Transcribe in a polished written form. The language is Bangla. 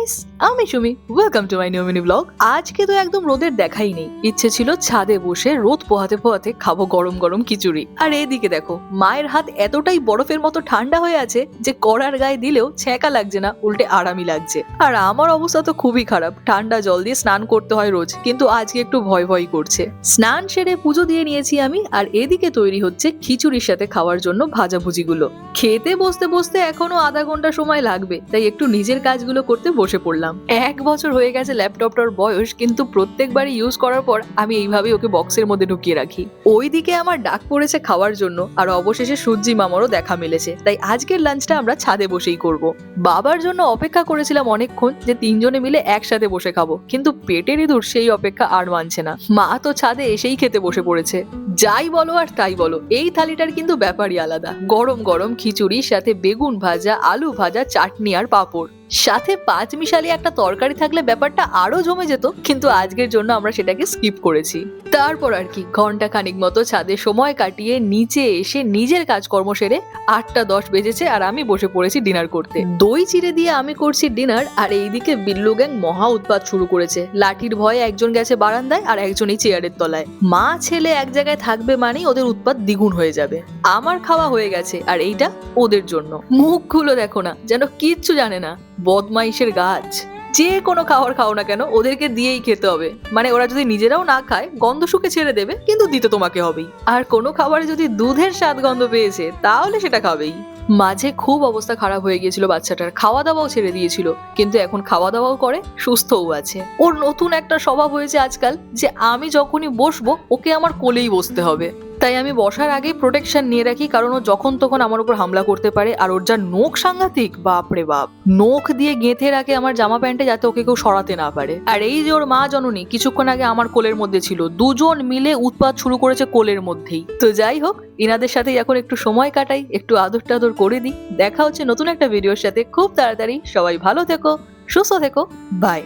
গাইস, আমি Sumi, welcome to my new mini vlog. আজকে তো একদম রোদের দেখাই নেই। ইচ্ছে ছিল ছাদে বসে রোদ পোহাতে পোহাতে খাবো গরম গরম খিচুড়ি। আর এইদিকে দেখো, মায়ের হাত এতটাই বরফের মতো ঠান্ডা হয়ে আছে যে কড়ার গায়ে দিলেও ছ্যাঁকা লাগছে না, উল্টে আরামই লাগছে। আর আমার অবস্থা তো খুবই খারাপ, ঠান্ডা জল দিয়ে স্নান করতে হয় রোজ, কিন্তু আজকে একটু ভয় ভয় করছে। স্নান সেরে পুজো দিয়ে নিয়েছি আমি, আর এদিকে তৈরি হচ্ছে খিচুড়ির সাথে খাওয়ার জন্য ভাজাভুজিগুলো। খেতে বসতে বসতে এখনো আধা ঘন্টা সময় লাগবে, তাই একটু নিজের কাজগুলো করতে বসে পড়লাম। 1 বছর হয়ে গেছে ল্যাপটপটার বয়স, কিন্তু প্রত্যেকবারই ইউজ করার পর আমি এইভাবে ওকে বক্সের মধ্যে ঢুকিয়ে রাখি। ওইদিকে আমার ডাক পড়েছে খাওয়ার জন্য, আর অবশেষে সূর্যি মামারও দেখা মিলেছে, তাই আজকের লাঞ্চটা আমরা ছাদে বসেই করব। বাবার জন্য অপেক্ষা করেছিলাম অনেকক্ষণ যে 3 জনে মিলে একসাথে বসে খাবো, কিন্তু পেটের ইঁদুর সেই অপেক্ষা আর মানছে না। মা তো ছাদে এসেই খেতে বসে পড়েছে। যাই বলো আর তাই বলো, এই থালিটার কিন্তু ব্যাপারই আলাদা। গরম গরম খিচুড়ি, সাথে বেগুন ভাজা, আলু ভাজা, চাটনি আর পাঁপড়, সাথে 5 মিশালি একটা তরকারি থাকলে ব্যাপারটা আরো জমে যেত, কিন্তু আজকের জন্য আমরা সেটাকে স্কিপ করেছি। তারপর আর কি, ঘন্টা খানিক মতো ছাদে সময় কাটিয়ে নিচে এসে নিজের কাজকর্ম সেরে 8টা 10 বেজেছে, আর আমি বসে পড়েছি ডিনার করতে। দই চিড়ে দিয়ে আমি করছি ডিনার, আর এইদিকে বিল্লু গ্যাং মহা উৎপাত শুরু করেছে। লাঠির ভয়ে একজন গেছে বারান্দায়, আর একজন এই চেয়ারের তলায়। মা ছেলে এক জায়গায় থাকবে মানেই ওদের উৎপাত দ্বিগুণ হয়ে যাবে। আমার খাওয়া হয়ে গেছে, আর এইটা ওদের জন্য। মুখগুলো দেখো না, যেন কিচ্ছু জানে না। বদমাইশের গাছ। যে কোনো খাবার খাও না কেন, ওদেরকে দিয়েই খেতে হবে। মানে ওরা যদি নিজেরাও না খায়, গন্ধ শুকে ছেড়ে দেবে, কিন্তু দিতে তোমাকে হবেই। আর কোনো খাবারে যদি দুধের স্বাদ গন্ধ পেয়েছে, তাহলে সেটা খাবেই। মাঝে খুব অবস্থা খারাপ হয়ে গিয়েছিল বাচ্চাটার, খাওয়া দাওয়াও ছেড়ে দিয়েছিল, কিন্তু এখন খাওয়া দাওয়াও করে, সুস্থও আছে। ওর নতুন একটা স্বভাব হয়েছে আজকাল, যে আমি যখনই বসবো ওকে আমার কোলেই বসতে হবে। তাই আমি বসার আগেই প্রোটেকশন নিয়ে রাখি, কারণ ও যখন তখন আমার উপর হামলা করতে পারে। আর ওর যা নখ সাংঘাতিক, বাপরে বাপ। নখ দিয়ে গেঁথে রাখে আমার জামা প্যান্টে, যাতে ওকে কেউ সরাতে না পারে। আর এই যে ওর মা জননী কিছুক্ষণ আগে আমার কোলের মধ্যে ছিল, দুজন মিলে উৎপাত শুরু করেছে কোলের মধ্যেই। তো যাই হোক, ইনাদের সাথে এখন একটু সময় কাটাই, একটু আদর টাদর করে দিই। দেখা হচ্ছে নতুন একটা ভিডিওর সাথে খুব তাড়াতাড়ি। সবাই ভালো থেকো, সুস্থ থেকো, বাই।